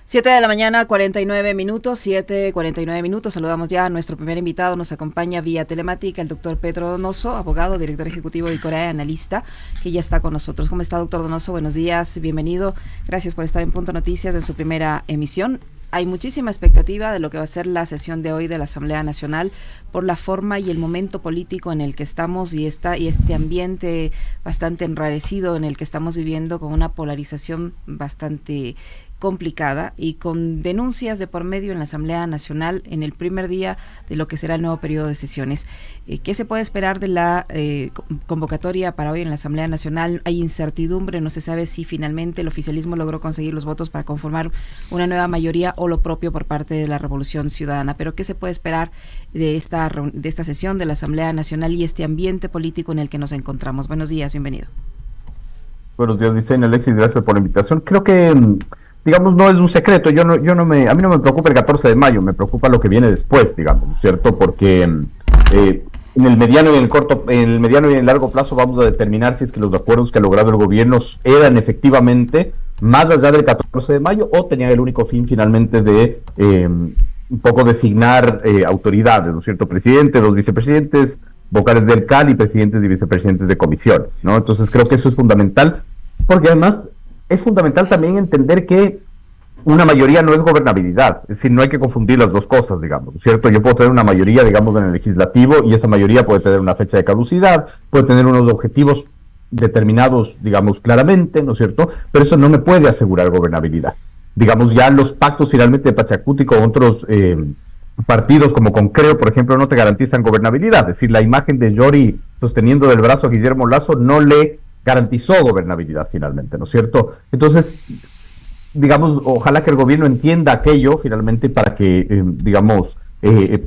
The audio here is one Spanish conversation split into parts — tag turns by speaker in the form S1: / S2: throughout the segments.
S1: 7 de la mañana, 49 minutos, 7:49 minutos. Saludamos ya a nuestro primer invitado. Nos acompaña vía telemática el doctor Pedro Donoso, abogado, director ejecutivo de ICORAE, analista, que ya está con nosotros. ¿Cómo está, doctor Donoso? Buenos días, bienvenido. Gracias por estar en Punto Noticias en su primera emisión. Hay muchísima expectativa de lo que va a ser la sesión de hoy de la Asamblea Nacional por la forma y el momento político en el que estamos y este ambiente bastante enrarecido en el que estamos viviendo, con una polarización bastante complicada y con denuncias de por medio en la Asamblea Nacional en el primer día de lo que será el nuevo periodo de sesiones. ¿Qué se puede esperar de la convocatoria para hoy en la Asamblea Nacional? Hay incertidumbre, no se sabe si finalmente el oficialismo logró conseguir los votos para conformar una nueva mayoría o lo propio por parte de la Revolución Ciudadana. Pero ¿qué se puede esperar de esta sesión de la Asamblea Nacional y este ambiente político en el que nos encontramos? Buenos días, bienvenido.
S2: Buenos días, Vicente, Alexis, gracias por la invitación. Creo que digamos, no es un secreto. A mí no me preocupa el 14 de mayo, me preocupa lo que viene después, digamos, ¿cierto? Porque en el mediano y en el largo plazo vamos a determinar si es que los acuerdos que ha logrado el gobierno eran efectivamente más allá del 14 de mayo o tenían el único fin finalmente de un poco designar autoridades, ¿no es cierto? Presidente, dos vicepresidentes, vocales del CAL y presidentes y vicepresidentes de comisiones, ¿no? Entonces creo que eso es fundamental, porque además es fundamental también entender que una mayoría no es gobernabilidad, es decir, no hay que confundir las dos cosas, digamos, ¿cierto? Yo puedo tener una mayoría, digamos, en el legislativo y esa mayoría puede tener una fecha de caducidad, puede tener unos objetivos determinados, digamos, claramente, ¿no es cierto? Pero eso no me puede asegurar gobernabilidad. Digamos, ya los pactos finalmente de Pachacuti con otros partidos como con Creo, por ejemplo, no te garantizan gobernabilidad, es decir, la imagen de Yori sosteniendo del brazo a Guillermo Lasso no le garantizó gobernabilidad finalmente, ¿no es cierto? Entonces, digamos, ojalá que el gobierno entienda aquello finalmente para que, digamos,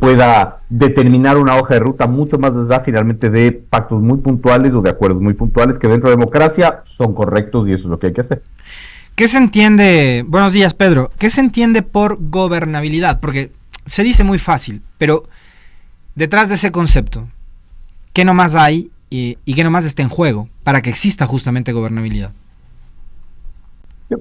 S2: pueda determinar una hoja de ruta mucho más allá finalmente de pactos muy puntuales o de acuerdos muy puntuales que dentro de democracia son correctos y eso es lo que hay que hacer.
S3: ¿Qué se entiende, buenos días Pedro, qué se entiende por gobernabilidad? Porque se dice muy fácil, pero detrás de ese concepto, ¿qué nomás hay y qué nomás está en juego para que exista justamente gobernabilidad?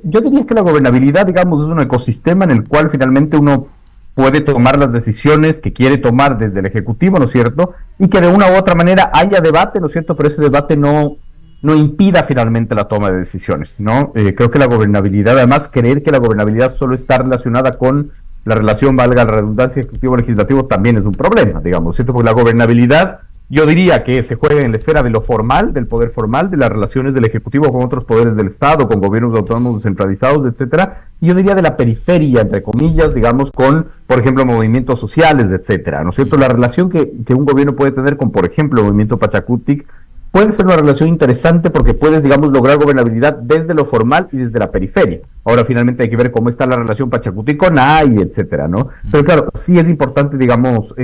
S2: Yo diría que la gobernabilidad, digamos, es un ecosistema en el cual finalmente uno puede tomar las decisiones que quiere tomar desde el Ejecutivo, ¿no es cierto? Y que de una u otra manera haya debate, ¿no es cierto? Pero ese debate no impida finalmente la toma de decisiones, ¿no? Creo que la gobernabilidad, además, creer que la gobernabilidad solo está relacionada con la relación, valga la redundancia, Ejecutivo-Legislativo, también es un problema, digamos, ¿cierto? Porque la gobernabilidad, yo diría que se juega en la esfera de lo formal, del poder formal, de las relaciones del Ejecutivo con otros poderes del Estado, con gobiernos autónomos descentralizados, etcétera. Y yo diría de la periferia, entre comillas, digamos, con, por ejemplo, movimientos sociales, etcétera, ¿no es cierto? La relación que un gobierno puede tener con, por ejemplo, el movimiento Pachacutic puede ser una relación interesante porque puedes, digamos, lograr gobernabilidad desde lo formal y desde la periferia. Ahora, finalmente, hay que ver cómo está la relación Pachacutic con AI, etcétera, ¿no? Pero claro, sí es importante, digamos,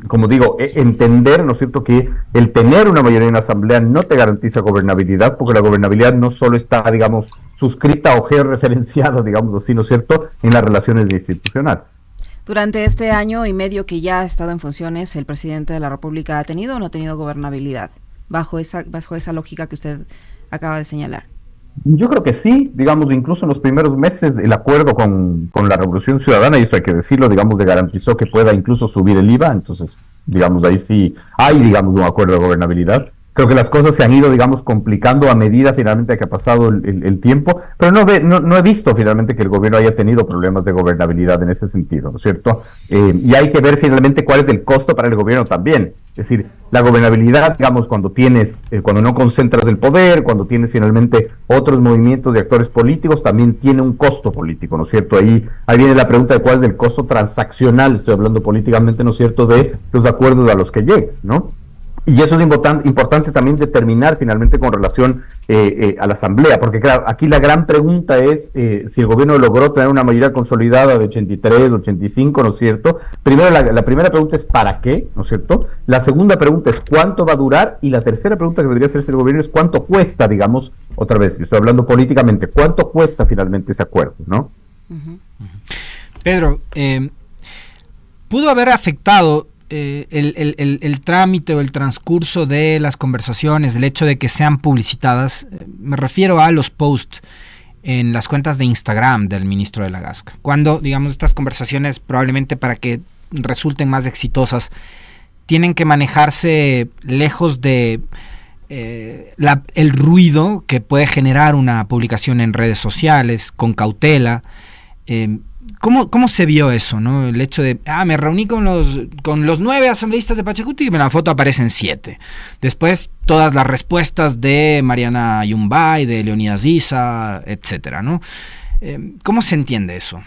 S2: como digo, entender, ¿no es cierto?, que el tener una mayoría en la asamblea no te garantiza gobernabilidad, porque la gobernabilidad no solo está, digamos, suscrita o georreferenciada, digamos así, ¿no es cierto?, en las relaciones institucionales.
S1: Durante este año y medio que ya ha estado en funciones, ¿el presidente de la República ha tenido o no ha tenido gobernabilidad? Bajo esa lógica que usted acaba de señalar.
S2: Yo creo que sí, digamos, incluso en los primeros meses el acuerdo con la Revolución Ciudadana, y esto hay que decirlo, digamos, le garantizó que pueda incluso subir el IVA, entonces, digamos, ahí sí hay, digamos, un acuerdo de gobernabilidad. Creo que las cosas se han ido, digamos, complicando a medida finalmente que ha pasado el tiempo, pero no he visto finalmente que el gobierno haya tenido problemas de gobernabilidad en ese sentido, ¿no es cierto? Y hay que ver finalmente cuál es el costo para el gobierno también. Es decir, la gobernabilidad, digamos, cuando no concentras el poder, cuando tienes finalmente otros movimientos de actores políticos, también tiene un costo político, ¿no es cierto? Ahí viene la pregunta de cuál es el costo transaccional, estoy hablando políticamente, ¿no es cierto?, de los acuerdos a los que llegues, ¿no? Y eso es importante también determinar finalmente con relación a la Asamblea, porque claro, aquí la gran pregunta es si el gobierno logró tener una mayoría consolidada de 83, 85, ¿no es cierto? Primero, la primera pregunta es ¿para qué? ¿No es cierto? La segunda pregunta es ¿cuánto va a durar? Y la tercera pregunta que debería hacerse el gobierno es ¿cuánto cuesta, digamos, otra vez, yo estoy hablando políticamente, ¿cuánto cuesta finalmente ese acuerdo, ¿no?
S3: Pedro, ¿pudo haber afectado el trámite o el transcurso de las conversaciones, el hecho de que sean publicitadas? Me refiero a los posts, en las cuentas de Instagram del ministro de la Gasca. Cuando, digamos, estas conversaciones, probablemente para que resulten más exitosas, tienen que manejarse lejos de el ruido que puede generar una publicación en redes sociales, con cautela. ¿Cómo se vio eso, ¿no? El hecho de, me reuní con los 9 asambleístas de Pachacuti y en la foto aparecen 7. Después, todas las respuestas de Mariana Yumbay, de Leonidas Issa, etcétera, ¿no? ¿Cómo se entiende eso?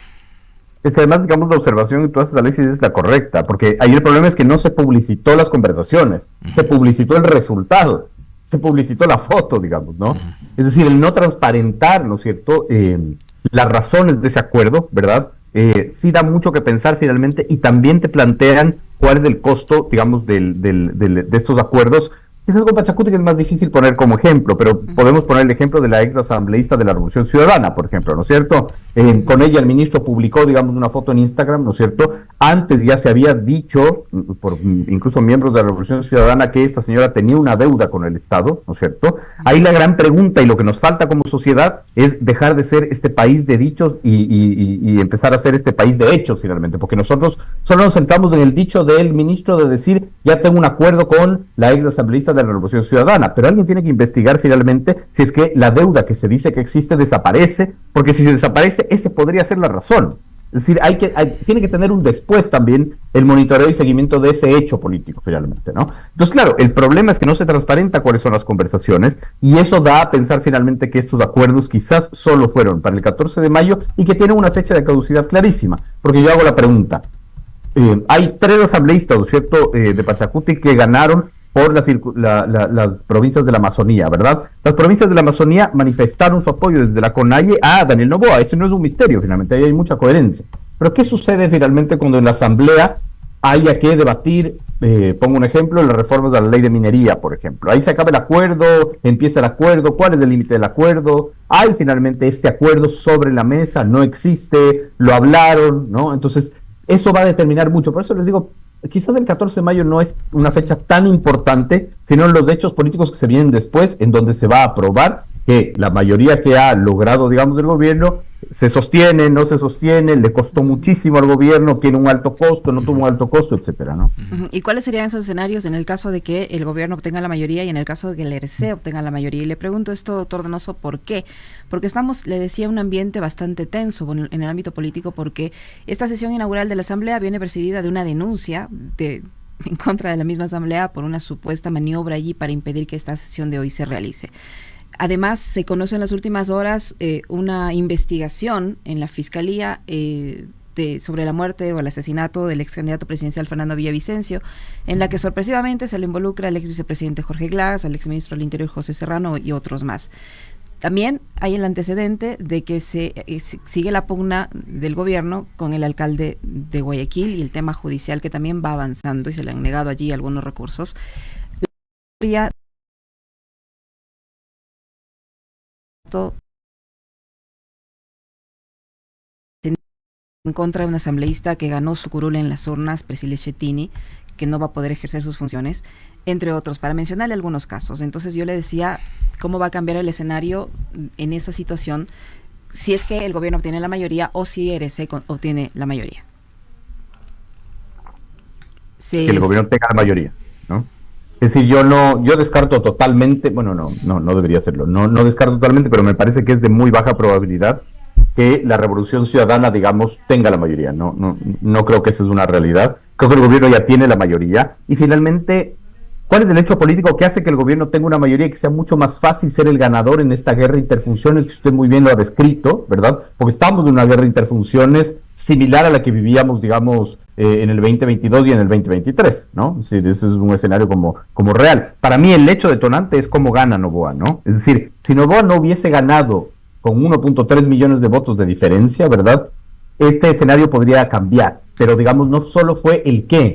S2: Además, digamos, la observación que tú haces, Alexis, es la correcta, porque ahí el problema es que no se publicitó las conversaciones, se publicitó el resultado, se publicitó la foto, digamos, ¿no? Es decir, el no transparentar, ¿no es cierto?, las razones de ese acuerdo, ¿verdad?, sí da mucho que pensar finalmente, y también te plantean cuál es el costo, digamos, de estos acuerdos. Quizás con Pachacuti que es más difícil poner como ejemplo, pero podemos poner el ejemplo de la ex asambleísta de la Revolución Ciudadana, por ejemplo, ¿no es cierto? Con ella el ministro publicó, digamos, una foto en Instagram, ¿no es cierto? Antes ya se había dicho, por incluso miembros de la Revolución Ciudadana, que esta señora tenía una deuda con el Estado, ¿no es cierto? Ahí la gran pregunta y lo que nos falta como sociedad es dejar de ser este país de dichos y empezar a ser este país de hechos finalmente, porque nosotros solo nos centramos en el dicho del ministro de decir, ya tengo un acuerdo con la ex asambleísta de la Revolución Ciudadana, pero alguien tiene que investigar finalmente si es que la deuda que se dice que existe desaparece, porque si se desaparece, ese podría ser la razón. Es decir, tiene que tener un después también el monitoreo y seguimiento de ese hecho político finalmente, ¿no? Entonces, claro, el problema es que no se transparenta cuáles son las conversaciones, y eso da a pensar finalmente que estos acuerdos quizás solo fueron para el 14 de mayo y que tienen una fecha de caducidad clarísima, porque yo hago la pregunta, hay 3 asambleístas, ¿no es cierto?, de Pachacuti que ganaron por las provincias de la Amazonía, ¿verdad? Las provincias de la Amazonía manifestaron su apoyo desde la CONAIE a Daniel Noboa. Ese no es un misterio, finalmente, ahí hay mucha coherencia. Pero ¿qué sucede finalmente cuando en la asamblea haya que debatir, pongo un ejemplo, las reformas de la ley de minería, por ejemplo? Ahí se acaba el acuerdo, empieza el acuerdo, ¿cuál es el límite del acuerdo? Hay finalmente este acuerdo sobre la mesa, no existe, lo hablaron, ¿no? Entonces, eso va a determinar mucho. Por eso les digo, quizás el 14 de mayo no es una fecha tan importante, sino en los hechos políticos que se vienen después, en donde se va a aprobar que la mayoría que ha logrado, digamos, el gobierno, se sostiene, no se sostiene, le costó muchísimo al gobierno, tiene un alto costo, no tuvo un alto costo, etcétera, ¿no?
S1: ¿Y cuáles serían esos escenarios en el caso de que el gobierno obtenga la mayoría y en el caso de que el RC obtenga la mayoría? Y le pregunto esto, doctor Donoso, ¿por qué? Porque estamos, le decía, un ambiente bastante tenso en el ámbito político, porque esta sesión inaugural de la Asamblea viene precedida de una denuncia en contra de la misma Asamblea por una supuesta maniobra allí para impedir que esta sesión de hoy se realice. Además, se conoce en las últimas horas una investigación en la Fiscalía sobre la muerte o el asesinato del ex candidato presidencial Fernando Villavicencio, en la que sorpresivamente se le involucra al ex vicepresidente Jorge Glass, al ex ministro del Interior José Serrano y otros más. También hay el antecedente de que sigue la pugna del gobierno con el alcalde de Guayaquil y el tema judicial que también va avanzando y se le han negado allí algunos recursos. En contra de un asambleísta que ganó su curul en las urnas, Priscilla Schettini, que no va a poder ejercer sus funciones, entre otros, para mencionarle algunos casos. Entonces yo le decía, ¿cómo va a cambiar el escenario en esa situación si es que el gobierno obtiene la mayoría o si RC obtiene la mayoría?
S2: Que el gobierno tenga la mayoría, ¿no? Es decir, yo descarto totalmente, bueno, no debería hacerlo, no descarto totalmente, pero me parece que es de muy baja probabilidad que la Revolución Ciudadana, digamos, tenga la mayoría. No creo que esa es una realidad. Creo que el gobierno ya tiene la mayoría. Y finalmente, ¿cuál es el hecho político que hace que el gobierno tenga una mayoría y que sea mucho más fácil ser el ganador en esta guerra de interfunciones que usted muy bien lo ha descrito, ¿verdad? Porque estamos en una guerra de interfunciones similar a la que vivíamos, digamos, en el 2022 y en el 2023, ¿no? Es decir, ese es un escenario como real. Para mí el hecho detonante es cómo gana Noboa, ¿no? Es decir, si Noboa no hubiese ganado con 1.3 millones de votos de diferencia, ¿verdad?, este escenario podría cambiar. Pero, digamos, no solo fue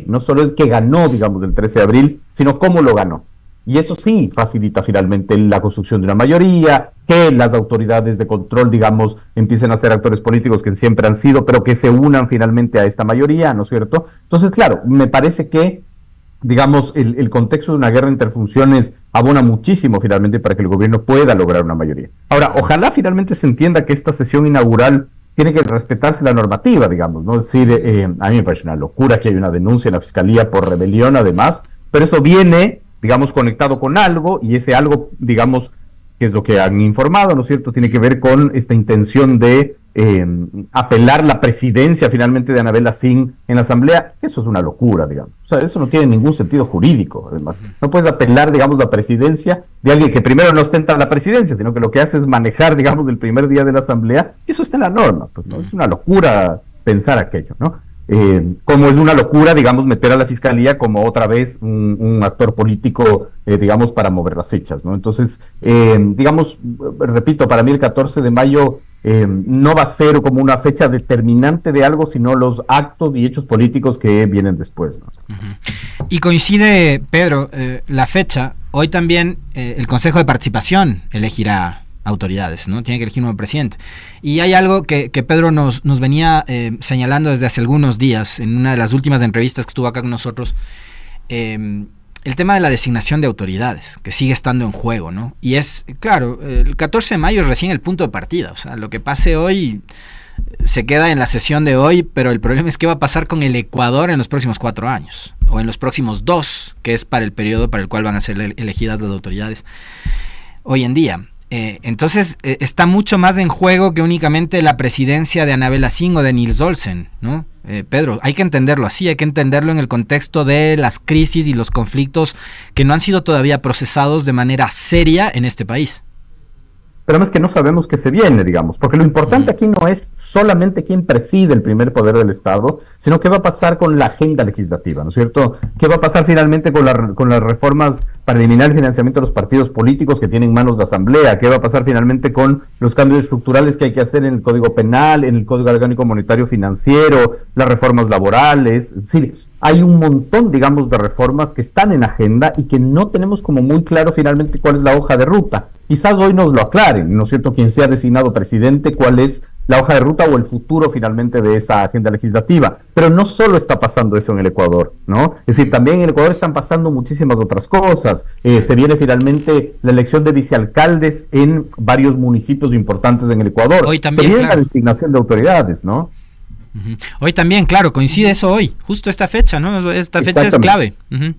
S2: no solo el que ganó, digamos, el 13 de abril, sino cómo lo ganó. Y eso sí facilita finalmente la construcción de una mayoría, que las autoridades de control, digamos, empiecen a ser actores políticos que siempre han sido, pero que se unan finalmente a esta mayoría, ¿no es cierto? Entonces, claro, me parece que digamos, el contexto de una guerra interfunciones abona muchísimo finalmente para que el gobierno pueda lograr una mayoría. Ahora, ojalá finalmente se entienda que esta sesión inaugural tiene que respetarse la normativa, digamos, ¿no? Es decir, a mí me parece una locura que haya una denuncia en la Fiscalía por rebelión, además, pero eso viene, digamos, conectado con algo, y ese algo, digamos, que es lo que han informado, ¿no es cierto?, tiene que ver con esta intención de apelar la presidencia finalmente de Anabel Asín en la Asamblea. Eso es una locura, digamos. O sea, eso no tiene ningún sentido jurídico, además. No puedes apelar, digamos, la presidencia de alguien que primero no ostenta la presidencia, sino que lo que hace es manejar, digamos, el primer día de la Asamblea, y eso está en la norma. Pues, ¿no? Es una locura pensar aquello, ¿no? Como es una locura, digamos, meter a la Fiscalía como otra vez un actor político, digamos, para mover las fichas, ¿no? Entonces, digamos, repito, para mí el 14 de mayo no va a ser como una fecha determinante de algo, sino los actos y hechos políticos que vienen después, ¿no?
S3: Uh-huh. Y coincide, Pedro, la fecha, hoy también el Consejo de Participación elegirá autoridades, ¿no? Tiene que elegir un nuevo presidente. Y hay algo que Pedro nos venía señalando desde hace algunos días, en una de las últimas entrevistas que estuvo acá con nosotros, el tema de la designación de autoridades, que sigue estando en juego, ¿no? Y es, claro, el 14 de mayo es recién el punto de partida, o sea, lo que pase hoy se queda en la sesión de hoy, pero el problema es qué va a pasar con el Ecuador en los próximos 4 años, o en los próximos 2, que es para el periodo para el cual van a ser elegidas las autoridades hoy en día. Entonces está mucho más en juego que únicamente la presidencia de Anabel Asín o de Nils Olsen, ¿no? Pedro, hay que entenderlo así, hay que entenderlo en el contexto de las crisis y los conflictos que no han sido todavía procesados de manera seria en este país.
S2: Pero además que no sabemos qué se viene, digamos, porque lo importante aquí no es solamente quién preside el primer poder del Estado, sino qué va a pasar con la agenda legislativa, ¿no es cierto? ¿Qué va a pasar finalmente con las reformas para eliminar el financiamiento de los partidos políticos que tienen en manos la Asamblea? ¿Qué va a pasar finalmente con los cambios estructurales que hay que hacer en el Código Penal, en el Código Orgánico Monetario Financiero, las reformas laborales? Es decir, hay un montón, digamos, de reformas que están en agenda y que no tenemos como muy claro finalmente cuál es la hoja de ruta. Quizás hoy nos lo aclaren, ¿no es cierto?, quien sea designado presidente, cuál es la hoja de ruta o el futuro finalmente de esa agenda legislativa. Pero no solo está pasando eso en el Ecuador, ¿no? Es decir, también en el Ecuador están pasando muchísimas otras cosas. Se viene finalmente la elección de vicealcaldes en varios municipios importantes en el Ecuador.
S3: Hoy también,
S2: se viene
S3: claro,
S2: la designación de autoridades, ¿no?
S3: Uh-huh. Hoy también, claro, coincide eso hoy, justo esta fecha, ¿no? Esta fecha es clave. Uh-huh.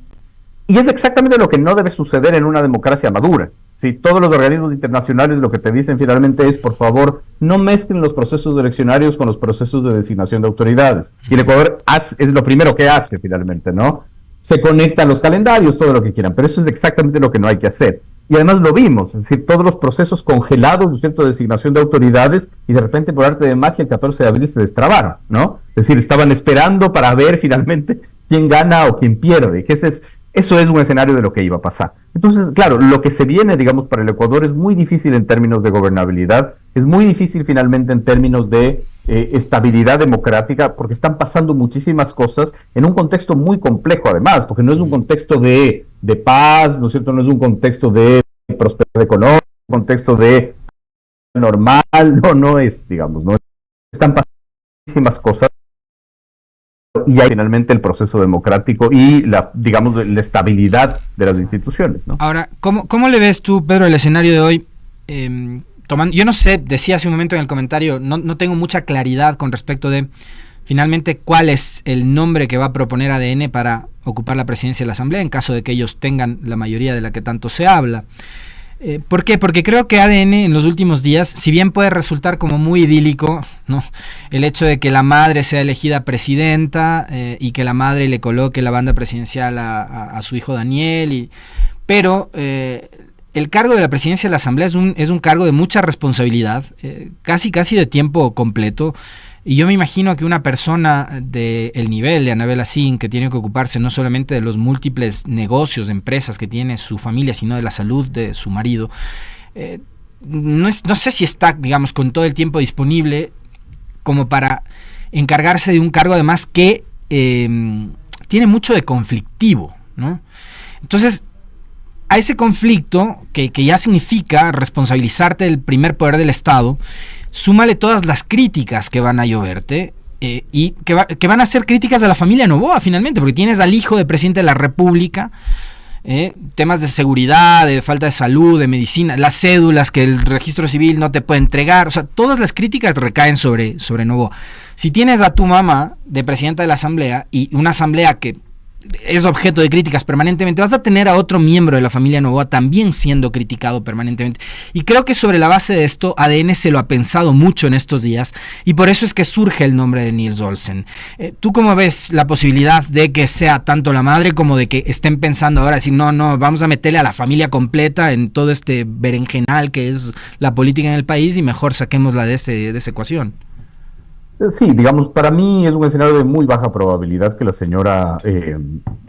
S2: Y es exactamente lo que no debe suceder en una democracia madura. Si todos los organismos internacionales lo que te dicen finalmente es, por favor, no mezclen los procesos eleccionarios con los procesos de designación de autoridades. Y el Ecuador es lo primero que hace finalmente, ¿no? Se conectan los calendarios, todo lo que quieran, pero eso es exactamente lo que no hay que hacer. Y además lo vimos, es decir, todos los procesos congelados, ¿no es cierto?, de designación de autoridades, y de repente por arte de magia el 14 de abril se destrabaron, ¿no? Es decir, estaban esperando para ver finalmente quién gana o quién pierde, que eso es un escenario de lo que iba a pasar. Entonces, claro, lo que se viene, digamos, para el Ecuador es muy difícil en términos de gobernabilidad, es muy difícil finalmente en términos de estabilidad democrática, porque están pasando muchísimas cosas en un contexto muy complejo además, porque no es un contexto de paz, ¿no es cierto?, no es un contexto de prosperidad económica, un contexto de normal, no es, digamos, no están pasando muchísimas cosas. Y hay finalmente el proceso democrático y la estabilidad de las instituciones, ¿no?
S3: Ahora, ¿cómo le ves tú, Pedro, el escenario de hoy? Yo no sé, decía hace un momento en el comentario, no tengo mucha claridad con respecto de finalmente cuál es el nombre que va a proponer ADN para ocupar la presidencia de la Asamblea en caso de que ellos tengan la mayoría de la que tanto se habla. ¿Por qué? Porque creo que ADN en los últimos días, si bien puede resultar como muy idílico, ¿no?, el hecho de que la madre sea elegida presidenta y que la madre le coloque la banda presidencial a su hijo Daniel, pero el cargo de la presidencia de la Asamblea es un cargo de mucha responsabilidad, casi de tiempo completo. Y yo me imagino que una persona del nivel de Anabel Asín, que tiene que ocuparse no solamente de los múltiples negocios, de empresas que tiene su familia, sino de la salud de su marido, no sé si está, digamos, con todo el tiempo disponible como para encargarse de un cargo además que tiene mucho de conflictivo, ¿no? Entonces, a ese conflicto, que ya significa responsabilizarte del primer poder del Estado, súmale todas las críticas que van a lloverte, y que van a ser críticas de la familia Noboa finalmente, porque tienes al hijo del presidente de la República, temas de seguridad, de falta de salud, de medicina, las cédulas que el registro civil no te puede entregar, o sea, todas las críticas recaen sobre Noboa. Si tienes a tu mamá de presidenta de la asamblea y una asamblea que es objeto de críticas permanentemente, vas a tener a otro miembro de la familia Noboa también siendo criticado permanentemente. Y creo que sobre la base de esto, ADN se lo ha pensado mucho en estos días, y por eso es que surge el nombre de Nils Olsen. ¿Tú cómo ves la posibilidad de que sea tanto la madre como de que estén pensando ahora, decir, no, vamos a meterle a la familia completa en todo este berenjenal que es la política en el país y mejor saquémosla de esa ecuación?
S2: Sí, digamos, para mí es un escenario de muy baja probabilidad que la señora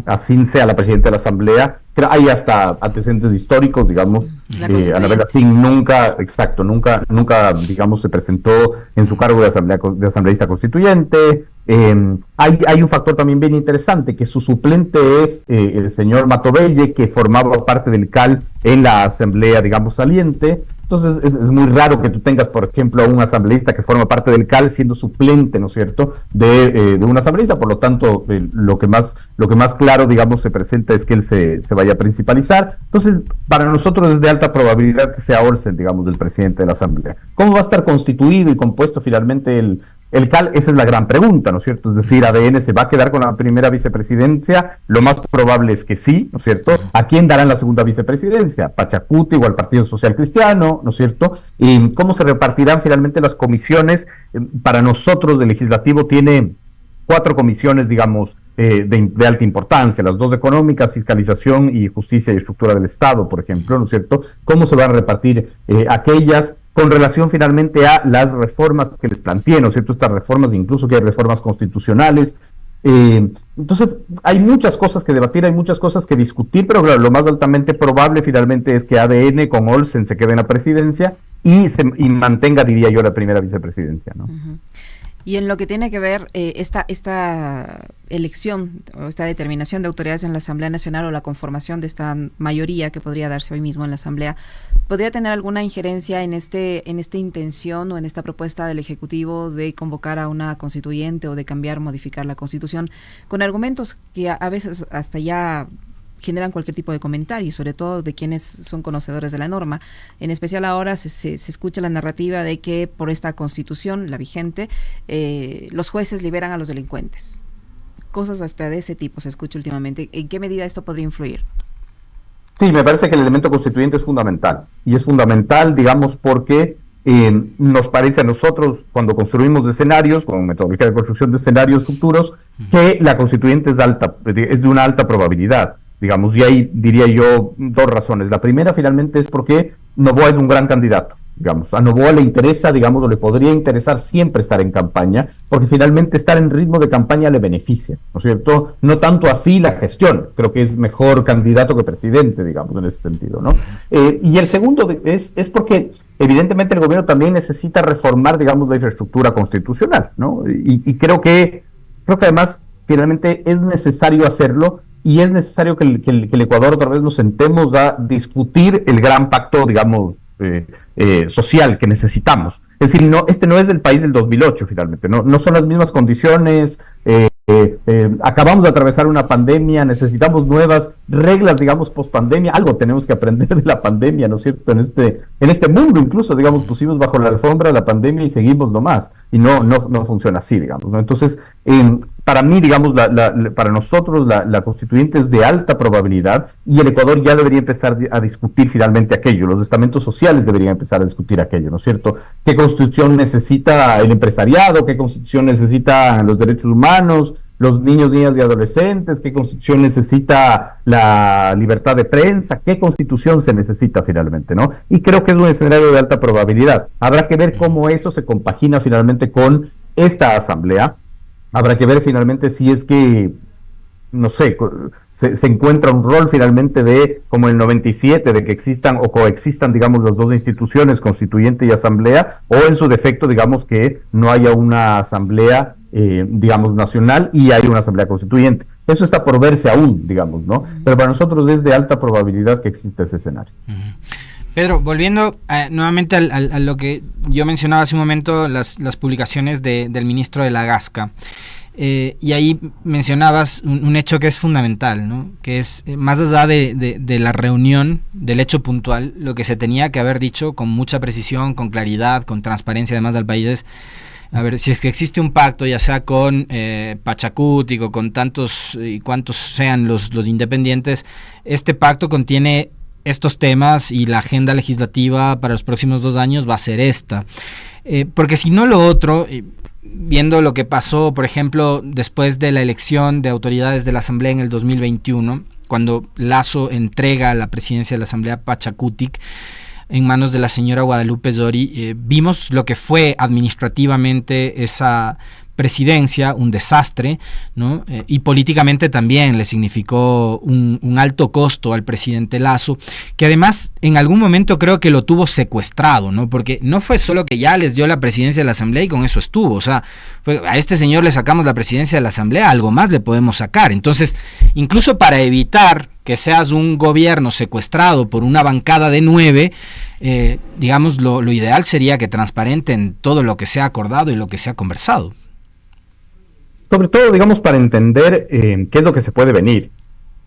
S2: Asín sea la presidenta de la Asamblea. Hay hasta antecedentes históricos, digamos. Anabel Asín nunca, digamos, se presentó en su cargo de asambleísta constituyente. Hay un factor también bien interesante, que su suplente es el señor Matovelle, que formaba parte del CAL en la Asamblea, digamos, saliente. Entonces es muy raro que tú tengas, por ejemplo, a un asambleísta que forma parte del CAL siendo suplente, ¿no es cierto?, de un asambleísta. Por lo tanto, lo que más claro, digamos, se presenta es que él se vaya a principalizar. Entonces, para nosotros es de alta probabilidad que sea Olsen, digamos, del presidente de la Asamblea. ¿Cómo va a estar constituido y compuesto finalmente el CAL? Esa es la gran pregunta, ¿no es cierto? Es decir, ADN se va a quedar con la primera vicepresidencia. Lo más probable es que sí, ¿no es cierto? ¿A quién darán la segunda vicepresidencia? ¿Pachacuti o al Partido Social Cristiano, ¿no es cierto? ¿Y cómo se repartirán finalmente las comisiones? Para nosotros, el legislativo tiene 4 comisiones, digamos, de alta importancia, las 2 económicas, fiscalización y justicia y estructura del Estado, por ejemplo, ¿no es cierto? ¿Cómo se van a repartir aquellas con relación finalmente a las reformas que les planteé, ¿no es cierto? Estas reformas, incluso que hay reformas constitucionales. Entonces, hay muchas cosas que debatir, hay muchas cosas que discutir, pero claro, lo más altamente probable finalmente es que ADN con Olsen se quede en la presidencia y mantenga, diría yo, la primera vicepresidencia, ¿no?
S1: Uh-huh. Y en lo que tiene que ver esta elección o esta determinación de autoridades en la Asamblea Nacional o la conformación de esta mayoría que podría darse hoy mismo en la Asamblea, ¿podría tener alguna injerencia en esta intención o en esta propuesta del Ejecutivo de convocar a una constituyente o de cambiar, modificar la Constitución con argumentos que a veces hasta ya generan cualquier tipo de comentario, sobre todo de quienes son conocedores de la norma? En especial ahora se escucha la narrativa de que por esta Constitución, la vigente, los jueces liberan a los delincuentes. Cosas hasta de ese tipo se escucha últimamente. ¿En qué medida esto podría influir?
S2: Sí, me parece que el elemento constituyente es fundamental. Y es fundamental, digamos, porque nos parece a nosotros, cuando construimos escenarios, con metodología de construcción de escenarios futuros, que la constituyente es de una alta probabilidad. Digamos, y ahí diría yo 2 razones. La primera, finalmente, es porque Noboa es un gran candidato. Digamos, a Noboa le interesa, digamos, o le podría interesar siempre estar en campaña, porque finalmente estar en ritmo de campaña le beneficia, ¿no es cierto? No tanto así la gestión, creo que es mejor candidato que presidente, digamos, en ese sentido, ¿no? Y el segundo es porque evidentemente el gobierno también necesita reformar, digamos, la infraestructura constitucional, ¿no? Y creo que además, finalmente, es necesario hacerlo. Y es necesario que el Ecuador otra vez nos sentemos a discutir el gran pacto, digamos, social que necesitamos. Es decir, este no es el país del 2008, finalmente, no son las mismas condiciones. Acabamos de atravesar una pandemia, necesitamos nuevas reglas, digamos, post-pandemia. Algo tenemos que aprender de la pandemia, ¿no es cierto? En este mundo, incluso, digamos, pusimos bajo la alfombra la pandemia y seguimos nomás. Y no funciona así, digamos, ¿no? Entonces, para mí, digamos, para nosotros la constituyente es de alta probabilidad, y el Ecuador ya debería empezar a discutir finalmente aquello. Los estamentos sociales deberían empezar a discutir aquello, ¿no es cierto? ¿Qué constitución necesita el empresariado? ¿Qué constitución necesitan los derechos humanos, los niños, niñas y adolescentes? ¿Qué constitución necesita la libertad de prensa? ¿Qué constitución se necesita finalmente, no? Y creo que es un escenario de alta probabilidad. Habrá que ver cómo eso se compagina finalmente con esta asamblea. Habrá que ver finalmente si es que, no sé, se encuentra un rol finalmente de, como en el 97, de que existan o coexistan, digamos, las 2 instituciones, constituyente y asamblea, o en su defecto, digamos, que no haya una asamblea, digamos, nacional y hay una asamblea constituyente. Eso está por verse aún, digamos, ¿no? Pero para nosotros es de alta probabilidad que exista ese escenario.
S3: Pedro, volviendo nuevamente a lo que yo mencionaba hace un momento, las publicaciones del ministro de la Gasca, y ahí mencionabas un hecho que es fundamental, ¿no? Que es, más allá de la reunión, del hecho puntual, lo que se tenía que haber dicho con mucha precisión, con claridad, con transparencia además al país es, a ver, si es que existe un pacto, ya sea con Pachacutic o con tantos y cuantos sean los independientes, este pacto contiene estos temas y la agenda legislativa para los próximos 2 años va a ser esta. Porque si no lo otro, viendo lo que pasó, por ejemplo, después de la elección de autoridades de la Asamblea en el 2021, cuando Lasso entrega la presidencia de la Asamblea a Pachacutic en manos de la señora Guadalupe Zori, vimos lo que fue administrativamente esa presidencia, un desastre, ¿no? Y políticamente también le significó un alto costo al presidente Lasso, que además en algún momento creo que lo tuvo secuestrado, ¿no? Porque no fue solo que ya les dio la presidencia de la Asamblea y con eso estuvo, o sea, a este señor le sacamos la presidencia de la Asamblea, algo más le podemos sacar. Entonces, incluso para evitar que seas un gobierno secuestrado por una bancada de 9, digamos, lo ideal sería que transparenten todo lo que se ha acordado y lo que se ha conversado.
S2: Sobre todo, digamos, para entender qué es lo que se puede venir.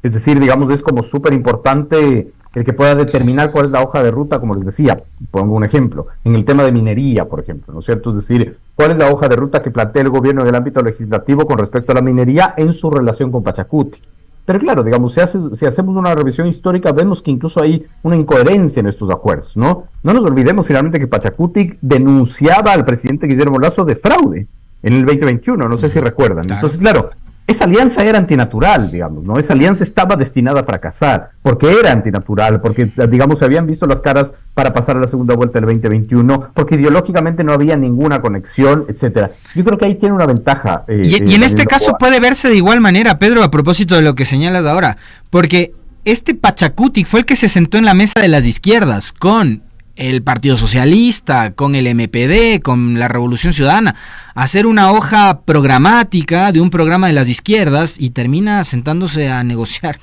S2: Es decir, digamos, es como súper importante el que pueda determinar cuál es la hoja de ruta, como les decía. Pongo un ejemplo, en el tema de minería, por ejemplo, ¿no es cierto? Es decir, cuál es la hoja de ruta que plantea el gobierno en el ámbito legislativo con respecto a la minería en su relación con Pachacutic. Pero claro, digamos, si hacemos una revisión histórica, vemos que incluso hay una incoherencia en estos acuerdos, ¿no? No nos olvidemos finalmente que Pachacutic denunciaba al presidente Guillermo Lasso de fraude en el 2021, no sé si recuerdan. Claro. Entonces, claro, esa alianza era antinatural, digamos, ¿no? Esa alianza estaba destinada a fracasar, porque era antinatural, porque, digamos, se habían visto las caras para pasar a la segunda vuelta del 2021, porque ideológicamente no había ninguna conexión, etcétera. Yo creo que ahí tiene una ventaja.
S3: Y en este caso puede verse de igual manera, Pedro, a propósito de lo que señalas ahora, porque este Pachacutic fue el que se sentó en la mesa de las izquierdas con el Partido Socialista, con el MPD, con la Revolución Ciudadana, hacer una hoja programática de un programa de las izquierdas y termina sentándose a negociar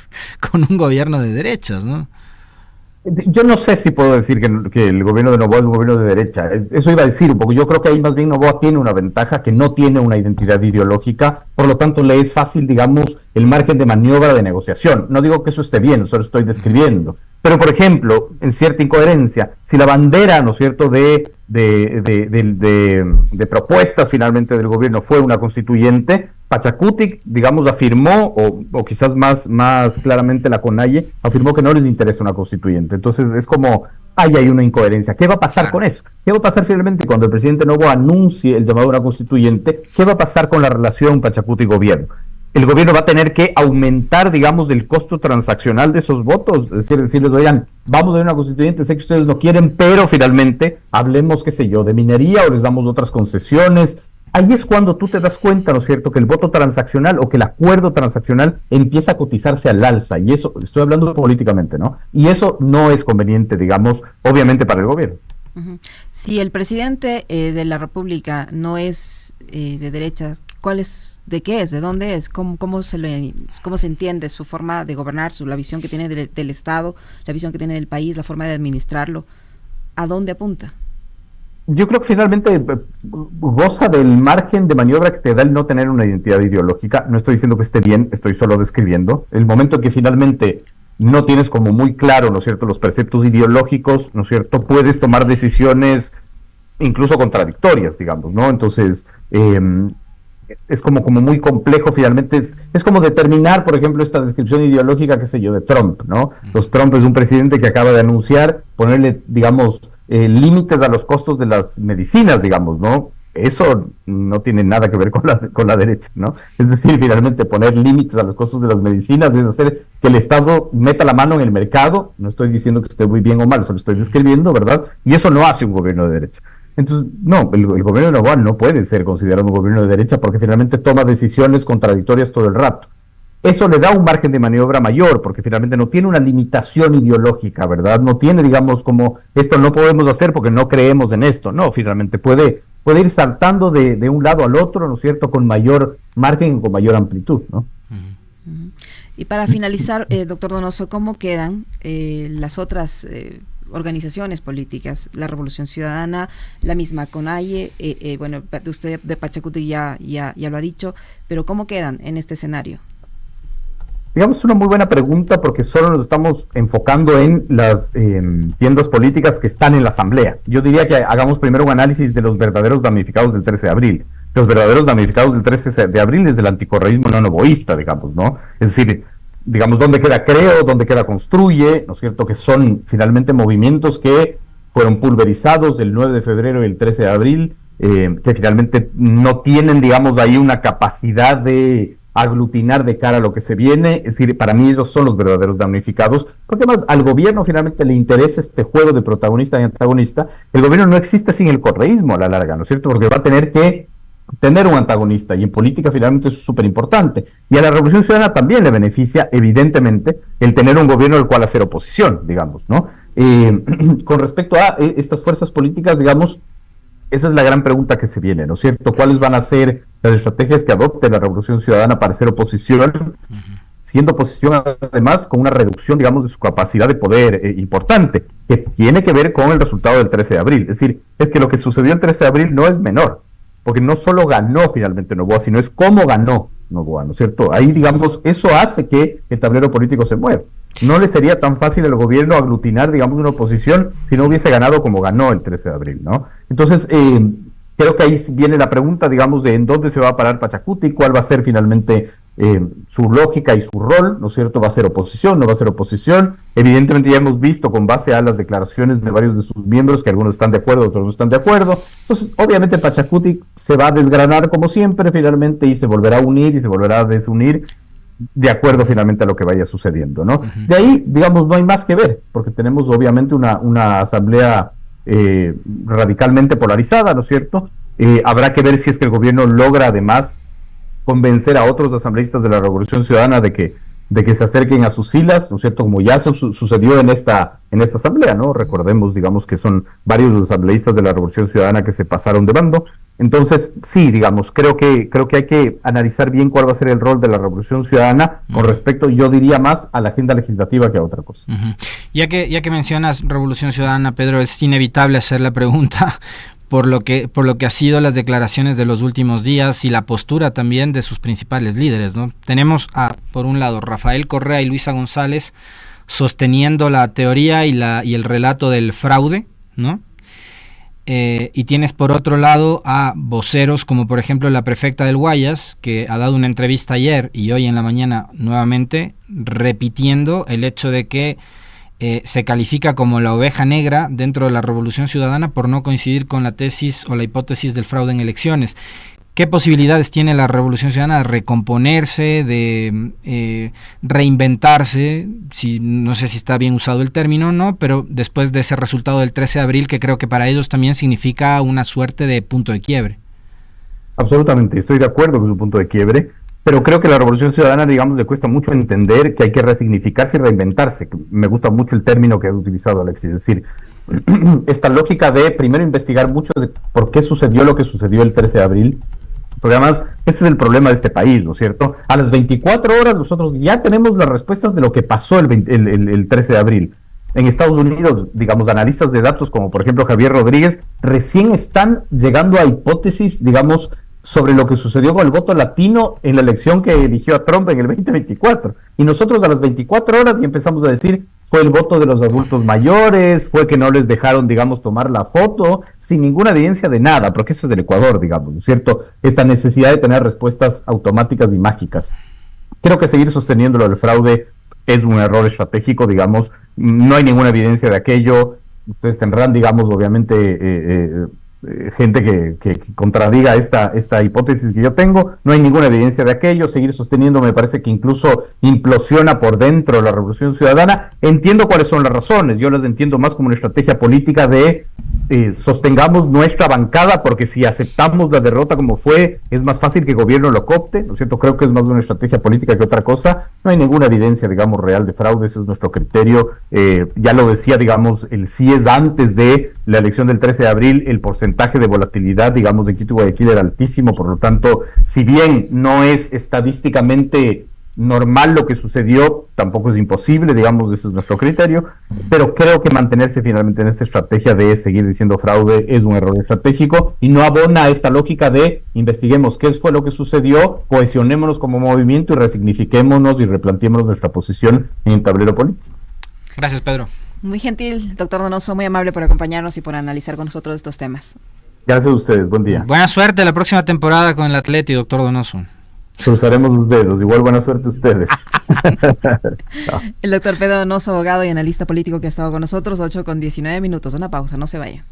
S3: con un gobierno de derechas, ¿no?
S2: Yo no sé si puedo decir que el gobierno de Noboa es un gobierno de derecha. Eso iba a decir un poco. Yo creo que ahí más bien Noboa tiene una ventaja, que no tiene una identidad ideológica, por lo tanto le es fácil, digamos, el margen de maniobra de negociación. No digo que eso esté bien, solo estoy describiendo. Pero, por ejemplo, en cierta incoherencia, si la bandera, ¿no es cierto?, de propuestas finalmente del gobierno fue una constituyente, Pachacutic, digamos, afirmó, o quizás más claramente la CONAIE, afirmó que no les interesa una constituyente. Entonces es como, ahí hay una incoherencia. ¿Qué va a pasar con eso? ¿Qué va a pasar finalmente cuando el presidente Noboa anuncie el llamado a una constituyente? ¿Qué va a pasar con la relación Pachacutic-gobierno? El gobierno va a tener que aumentar, digamos, el costo transaccional de esos votos, es decir, decirles, oigan, vamos a una constituyente, sé que ustedes no quieren, pero finalmente hablemos, qué sé yo, de minería o les damos otras concesiones. Ahí es cuando tú te das cuenta, ¿no es cierto?, que el voto transaccional o que el acuerdo transaccional empieza a cotizarse al alza, y eso, estoy hablando políticamente, ¿no? Y eso no es conveniente, digamos, obviamente para el gobierno.
S1: Uh-huh. Si el presidente de la República no es de derechas, ¿cuál es, de qué es, de dónde es, cómo se entiende su forma de gobernar, la visión que tiene del Estado, la visión que tiene del país, la forma de administrarlo, ¿a dónde apunta?
S2: Yo creo que finalmente goza del margen de maniobra que te da el no tener una identidad ideológica. No estoy diciendo que esté bien, estoy solo describiendo. El momento en que finalmente no tienes como muy claro, ¿no es cierto?, los preceptos ideológicos, ¿no es cierto?, puedes tomar decisiones incluso contradictorias, digamos, ¿no? Entonces, es como muy complejo finalmente. Es como determinar, por ejemplo, esta descripción ideológica, qué sé yo, de Trump, ¿no? Trump es un presidente que acaba de anunciar ponerle, digamos, límites a los costos de las medicinas, digamos, ¿no? Eso no tiene nada que ver con la derecha, ¿no? Es decir, finalmente poner límites a los costos de las medicinas es hacer que el Estado meta la mano en el mercado. No estoy diciendo que esté muy bien o mal, solo estoy describiendo, ¿verdad? Y eso no hace un gobierno de derecha. Entonces, no, el gobierno de Noboa no puede ser considerado un gobierno de derecha porque finalmente toma decisiones contradictorias todo el rato. Eso le da un margen de maniobra mayor, porque finalmente no tiene una limitación ideológica, ¿verdad? No tiene, digamos, como esto no podemos hacer porque no creemos en esto. No, finalmente puede ir saltando de un lado al otro, ¿no es cierto?, con mayor margen, con mayor amplitud, ¿no?
S1: Y para finalizar, doctor Donoso, ¿cómo quedan las otras organizaciones políticas, la Revolución Ciudadana, la misma CONAIE, bueno, usted de Pachacuti ya lo ha dicho, pero ¿cómo quedan en este escenario?
S2: Digamos, es una muy buena pregunta porque solo nos estamos enfocando en las tiendas políticas que están en la Asamblea. Yo diría que hagamos primero un análisis de los verdaderos damnificados del 13 de abril. Los verdaderos damnificados del 13 de abril es el anticorreísmo no novoísta, digamos, ¿no? Es decir, digamos, ¿dónde queda Creo? ¿Dónde queda Construye? ¿No es cierto? Que son finalmente movimientos que fueron pulverizados el 9 de febrero y el 13 de abril, que finalmente no tienen, digamos, ahí una capacidad de aglutinar de cara a lo que se viene. Es decir, para mí ellos son los verdaderos damnificados, porque además al gobierno finalmente le interesa este juego de protagonista y antagonista. El gobierno no existe sin el correísmo a la larga, ¿no es cierto? Porque va a tener que tener un antagonista, y en política finalmente eso es súper importante. Y a la Revolución Ciudadana también le beneficia, evidentemente, el tener un gobierno al cual hacer oposición, digamos, ¿no? Con respecto a estas fuerzas políticas, digamos, esa es la gran pregunta que se viene, ¿no es cierto? ¿Cuáles van a ser las estrategias que adopte la Revolución Ciudadana para hacer oposición? Siendo oposición además con una reducción, digamos, de su capacidad de poder importante, que tiene que ver con el resultado del 13 de abril. Es decir, es que lo que sucedió el 13 de abril no es menor, porque no solo ganó finalmente Noboa, sino es cómo ganó Noboa, ¿no es cierto? Ahí, digamos, eso hace que el tablero político se mueva. No le sería tan fácil al gobierno aglutinar, digamos, una oposición si no hubiese ganado como ganó el 13 de abril, ¿no? Entonces, creo que ahí viene la pregunta, digamos, de en dónde se va a parar Pachacuti, cuál va a ser finalmente su lógica y su rol, ¿no es cierto? ¿Va a ser oposición? ¿No va a ser oposición? Evidentemente ya hemos visto con base a las declaraciones de varios de sus miembros que algunos están de acuerdo, otros no están de acuerdo. Entonces, obviamente Pachacuti se va a desgranar como siempre finalmente y se volverá a unir y se volverá a desunir de acuerdo finalmente a lo que vaya sucediendo, ¿no? De ahí, digamos, no hay más que ver, porque tenemos obviamente una asamblea radicalmente polarizada, ¿no es cierto? Habrá que ver si es que el gobierno logra además convencer a otros asambleístas de la Revolución Ciudadana de que se acerquen a sus filas, ¿no es cierto? Como ya sucedió en esta asamblea, ¿no? Recordemos, digamos, que son varios de los asambleístas de la Revolución Ciudadana que se pasaron de bando. Entonces, sí, digamos, creo que hay que analizar bien cuál va a ser el rol de la Revolución Ciudadana con respecto, yo diría, más a la agenda legislativa que a otra cosa.
S3: Ya que mencionas Revolución Ciudadana, Pedro, es inevitable hacer la pregunta por lo que ha sido las declaraciones de los últimos días y la postura también de sus principales líderes, ¿no? Tenemos por un lado, Rafael Correa y Luisa González sosteniendo la teoría y el relato del fraude, ¿no? Y tienes por otro lado a voceros como por ejemplo la prefecta del Guayas, que ha dado una entrevista ayer y hoy en la mañana nuevamente repitiendo el hecho de que se califica como la oveja negra dentro de la Revolución Ciudadana por no coincidir con la tesis o la hipótesis del fraude en elecciones. ¿Qué posibilidades tiene la Revolución Ciudadana de recomponerse, de reinventarse? No sé si está bien usado el término o no, pero después de ese resultado del 13 de abril, que creo que para ellos también significa una suerte de punto de quiebre.
S2: Absolutamente, estoy de acuerdo con su punto de quiebre, pero creo que a la Revolución Ciudadana, digamos, le cuesta mucho entender que hay que resignificarse y reinventarse. Me gusta mucho el término que has utilizado, Alexis, es decir, esta lógica de primero investigar mucho de por qué sucedió lo que sucedió el 13 de abril, porque además ese es el problema de este país, ¿no es cierto? A las 24 horas nosotros ya tenemos las respuestas de lo que pasó el 13 de abril. En Estados Unidos, digamos, analistas de datos como por ejemplo Javier Rodríguez, recién están llegando a hipótesis, digamos, sobre lo que sucedió con el voto latino en la elección que eligió a Trump en el 2024. Y nosotros a las 24 horas ya empezamos a decir, fue el voto de los adultos mayores, fue que no les dejaron, digamos, tomar la foto, sin ninguna evidencia de nada, porque eso es del Ecuador, digamos, ¿no es cierto? Esta necesidad de tener respuestas automáticas y mágicas. Creo que seguir sosteniéndolo del fraude es un error estratégico, digamos, no hay ninguna evidencia de aquello. Ustedes tendrán, digamos, obviamente, gente que contradiga esta hipótesis que yo tengo. No hay ninguna evidencia de aquello. Seguir sosteniendo me parece que incluso implosiona por dentro la Revolución Ciudadana. Entiendo cuáles son las razones, yo las entiendo más como una estrategia política de sostengamos nuestra bancada, porque si aceptamos la derrota como fue, es más fácil que el gobierno lo coopte, ¿no es cierto? Creo que es más una estrategia política que otra cosa. No hay ninguna evidencia, digamos, real de fraude, ese es nuestro criterio. Ya lo decía, digamos, el CIES antes de la elección del 13 de abril, el porcentaje de volatilidad, digamos, de Quito y Guayaquil era altísimo, por lo tanto, si bien no es estadísticamente normal lo que sucedió, tampoco es imposible, digamos, ese es nuestro criterio, pero creo que mantenerse finalmente en esta estrategia de seguir diciendo fraude es un error estratégico y no abona a esta lógica de investiguemos qué fue lo que sucedió, cohesionémonos como movimiento y resignifiquémonos y replanteémonos nuestra posición en el tablero político.
S3: Gracias, Pedro.
S1: Muy gentil, doctor Donoso, muy amable por acompañarnos y por analizar con nosotros estos temas.
S2: Gracias a ustedes, buen día.
S3: Buena suerte la próxima temporada con el Atleti, doctor Donoso.
S2: Cruzaremos los dedos, igual buena suerte a ustedes.
S1: El doctor Pedro Donoso, abogado y analista político que ha estado con nosotros, 8:19 minutos. Una pausa, no se vaya.